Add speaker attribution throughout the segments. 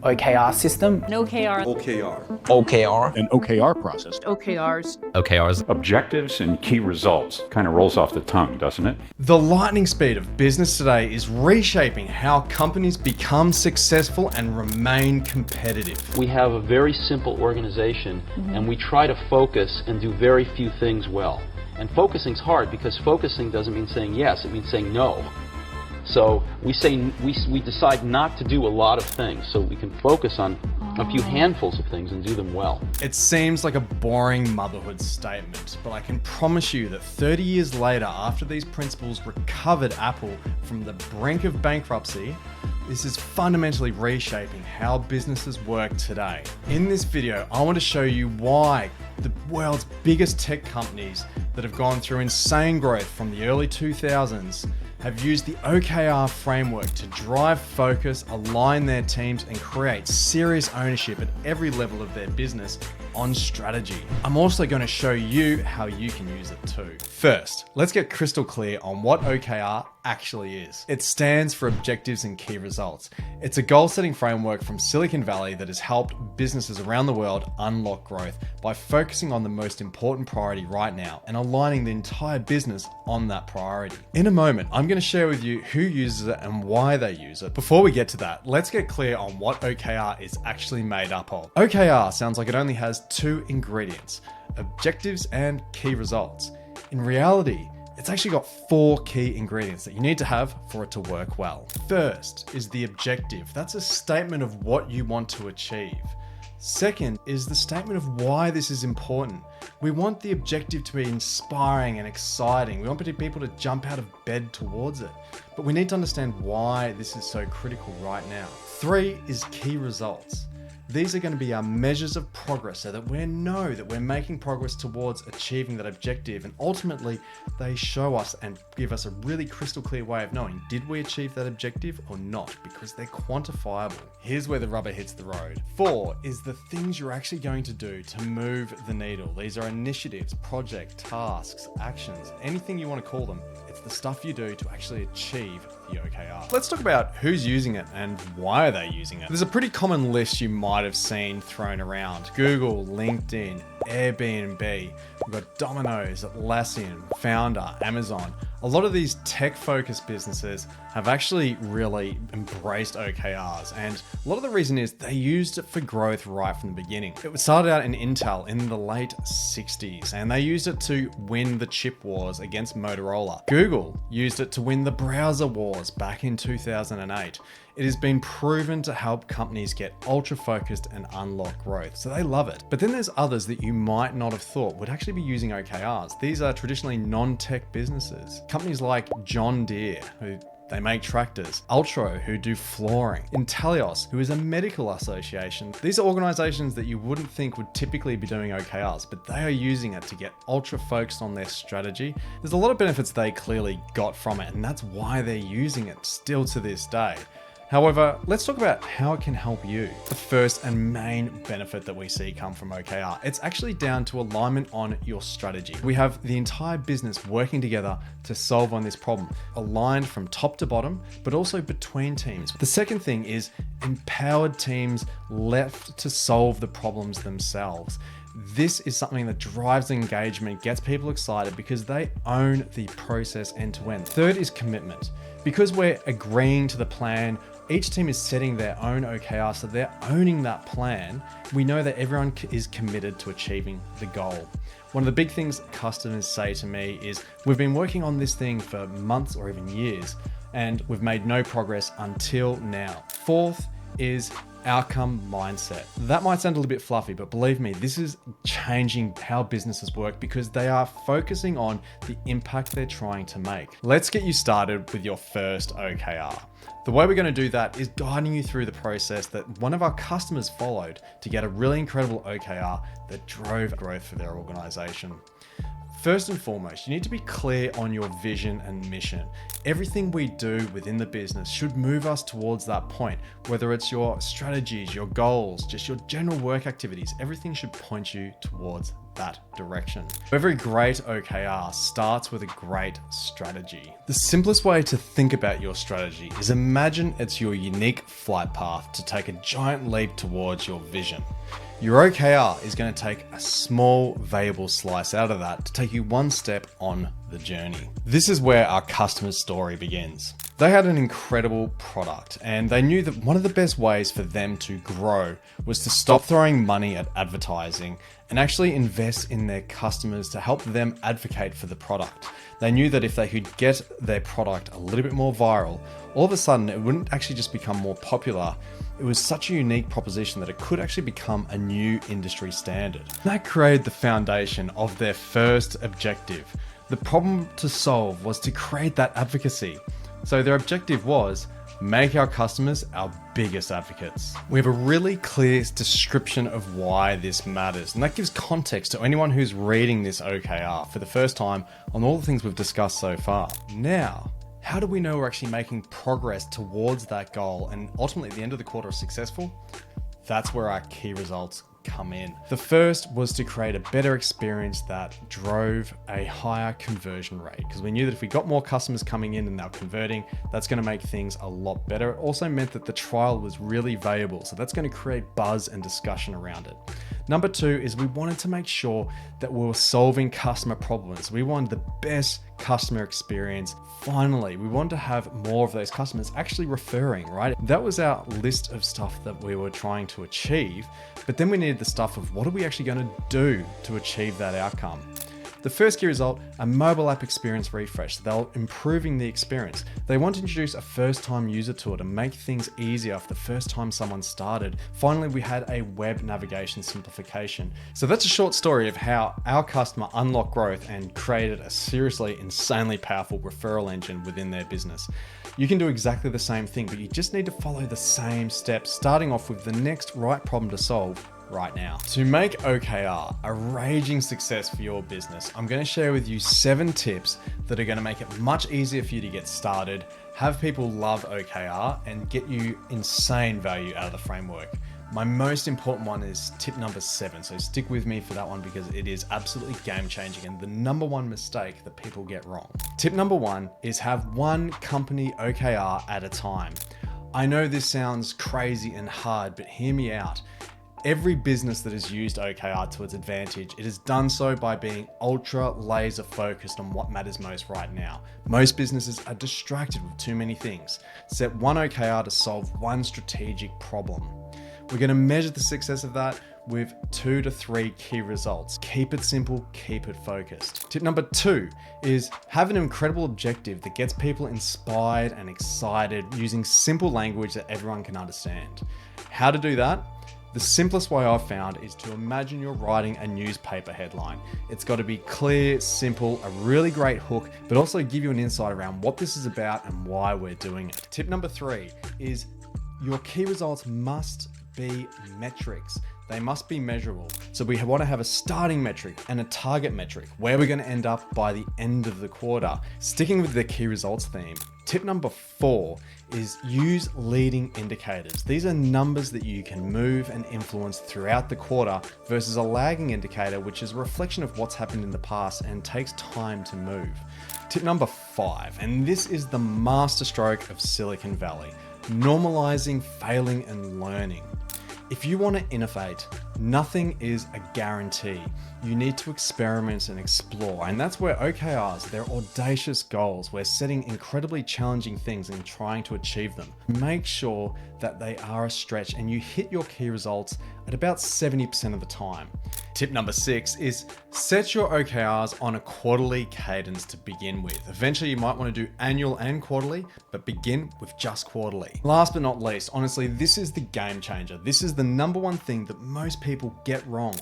Speaker 1: OKR system.
Speaker 2: An OKR.
Speaker 3: OKR.
Speaker 4: An OKR process.
Speaker 2: OKRs.
Speaker 5: OKRs.
Speaker 6: Objectives and key results. Kind of rolls off the tongue, doesn't it?
Speaker 7: The lightning speed of business today is reshaping how companies become successful and remain competitive.
Speaker 8: We have a very simple organization and we try to focus and do very few things well. And focusing's hard because focusing doesn't mean saying yes, it means saying no. So we decide not to do a lot of things so we can focus on a few handfuls of things and do them well.
Speaker 7: It seems like a boring motherhood statement, but I can promise you that 30 years later, after these principles recovered Apple from the brink of bankruptcy, this is fundamentally reshaping how businesses work today. In this video, I want to show you why the world's biggest tech companies that have gone through insane growth from the early 2000s have used the OKR framework to drive focus, align their teams, and create serious ownership at every level of their business on strategy. I'm also going to show you how you can use it too. First, let's get crystal clear on what OKR actually is. It stands for Objectives and Key Results. It's a goal-setting framework from Silicon Valley that has helped businesses around the world unlock growth by focusing on the most important priority right now and aligning the entire business on that priority. In a moment, I'm going to share with you who uses it and why they use it. Before we get to that, let's get clear on what OKR is actually made up of. OKR sounds like it only has two ingredients: objectives and key results. In reality, it's actually got four key ingredients that you need to have for it to work well. First is the objective. That's a statement of what you want to achieve. Second is the statement of why this is important. We want the objective to be inspiring and exciting. We want people to jump out of bed towards it. But we need to understand why this is so critical right now. 3 is key results. These are going to be our measures of progress so that we know that we're making progress towards achieving that objective, and ultimately they show us and give us a really crystal clear way of knowing, did we achieve that objective or not, because they're quantifiable. Here's where the rubber hits the road. 4 is the things you're actually going to do to move the needle. These are initiatives, projects, tasks, actions, anything you want to call them. It's the stuff you do to actually achieve the OKR. Let's talk about who's using it and why are they using it. There's a pretty common list you might have seen thrown around. Google, LinkedIn, Airbnb, we've got Domino's, Atlassian, Founder, Amazon. A lot of these tech-focused businesses have actually really embraced OKRs, and a lot of the reason is they used it for growth right from the beginning. It started out in Intel in the late 60s, and they used it to win the chip wars against Motorola. Google used it to win the browser wars back in 2008. It has been proven to help companies get ultra focused and unlock growth, so they love it. But then there's others that you might not have thought would actually be using OKRs. These are traditionally non-tech businesses. Companies like John Deere, who they make tractors, Ultro, who do flooring, Intelios, who is a medical association. These are organizations that you wouldn't think would typically be doing OKRs, but they are using it to get ultra focused on their strategy. There's a lot of benefits they clearly got from it, and that's why they're using it still to this day. However, let's talk about how it can help you. The first and main benefit that we see come from OKR, it's actually down to alignment on your strategy. We have the entire business working together to solve on this problem, aligned from top to bottom, but also between teams. The second thing is empowered teams left to solve the problems themselves. This is something that drives engagement, gets people excited because they own the process end to end. Third is commitment. Because we're agreeing to the plan, each team is setting their own OKR, so they're owning that plan. We know that everyone is committed to achieving the goal. One of the big things customers say to me is, we've been working on this thing for months or even years, and we've made no progress until now. Fourth is outcome mindset. That might sound a little bit fluffy, but believe me, this is changing how businesses work because they are focusing on the impact they're trying to make. Let's get you started with your first OKR. The way we're going to do that is guiding you through the process that one of our customers followed to get a really incredible OKR that drove growth for their organization. First and foremost, you need to be clear on your vision and mission. Everything we do within the business should move us towards that point, whether it's your strategies, your goals, just your general work activities, everything should point you towards that direction. Every great OKR starts with a great strategy. The simplest way to think about your strategy is imagine it's your unique flight path to take a giant leap towards your vision. Your OKR is going to take a small, valuable slice out of that to take you one step on the journey. This is where our customer's story begins. They had an incredible product and they knew that one of the best ways for them to grow was to stop throwing money at advertising and actually invest in their customers to help them advocate for the product. They knew that if they could get their product a little bit more viral, all of a sudden it wouldn't actually just become more popular. It was such a unique proposition that it could actually become a new industry standard. That created the foundation of their first objective. The problem to solve was to create that advocacy. So their objective was make our customers our biggest advocates. We have a really clear description of why this matters, and that gives context to anyone who's reading this OKR for the first time on all the things we've discussed so far. Now, how do we know we're actually making progress towards that goal and ultimately at the end of the quarter are successful? That's where our key results come in. The first was to create a better experience that drove a higher conversion rate, because we knew that if we got more customers coming in and they're converting, that's going to make things a lot better. It also meant that the trial was really valuable, so that's going to create buzz and discussion around it. Number two is we wanted to make sure that we were solving customer problems. We wanted the best customer experience. Finally, we wanted to have more of those customers actually referring, right? That was our list of stuff that we were trying to achieve, but then we needed the stuff of what are we actually going to do to achieve that outcome. The first key result, a mobile app experience refresh. They were improving the experience. They want to introduce a first-time user tool to make things easier for the first time someone started. Finally, we had a web navigation simplification. So that's a short story of how our customer unlocked growth and created a seriously insanely powerful referral engine within their business. You can do exactly the same thing, but you just need to follow the same steps, starting off with the next right problem to solve right now. To make OKR a raging success for your business, I'm going to share with you 7 tips that are going to make it much easier for you to get started, have people love OKR, and get you insane value out of the framework. My most important one is tip number 7. So stick with me for that one because it is absolutely game changing and the number one mistake that people get wrong. Tip number 1 is have one company OKR at a time. I know this sounds crazy and hard, but hear me out. Every business that has used OKR to its advantage, it has done so by being ultra laser focused on what matters most right now. Most businesses are distracted with too many things. Set one OKR to solve one strategic problem. We're going to measure the success of that with 2 to 3 key results. Keep it simple, keep it focused. Tip number 2 is have an incredible objective that gets people inspired and excited using simple language that everyone can understand. How to do that? The simplest way I've found is to imagine you're writing a newspaper headline. It's got to be clear, simple, a really great hook, but also give you an insight around what this is about and why we're doing it. Tip number 3 is your key results must be metrics. They must be measurable. So we want to have a starting metric and a target metric where we're going to end up by the end of the quarter. Sticking with the key results theme, tip number 4 is use leading indicators. These are numbers that you can move and influence throughout the quarter versus a lagging indicator, which is a reflection of what's happened in the past and takes time to move. Tip number 5, and this is the masterstroke of Silicon Valley, normalizing failing and learning. If you want to innovate, nothing is a guarantee. You need to experiment and explore. And that's where OKRs, they're audacious goals. We're setting incredibly challenging things and trying to achieve them. Make sure that they are a stretch and you hit your key results at about 70% of the time. Tip number 6 is set your OKRs on a quarterly cadence to begin with. Eventually you might want to do annual and quarterly, but begin with just quarterly. Last but not least, honestly, this is the game changer. This is the number one thing that most people get wrong.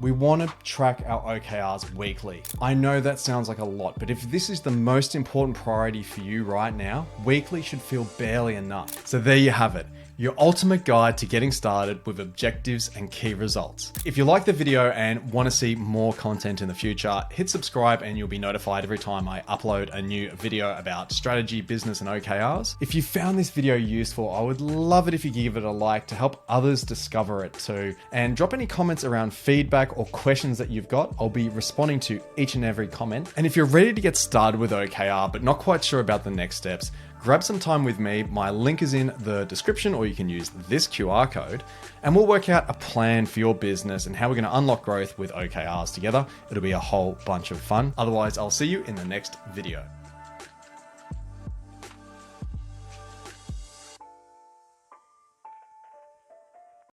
Speaker 7: We want to track our OKRs weekly. I know that sounds like a lot, but if this is the most important priority for you right now, weekly should feel barely enough. So there you have it. your ultimate guide to getting started with objectives and key results. If you like the video and want to see more content in the future, hit subscribe and you'll be notified every time I upload a new video about strategy, business, and OKRs. If you found this video useful, I would love it if you give it a like to help others discover it too. And drop any comments around feedback or questions that you've got. I'll be responding to each and every comment. And if you're ready to get started with OKR, but not quite sure about the next steps, grab some time with me. My link is in the description, or you can use this QR code, and we'll work out a plan for your business and how we're going to unlock growth with OKRs together. It'll be a whole bunch of fun. Otherwise, I'll see you in the next video.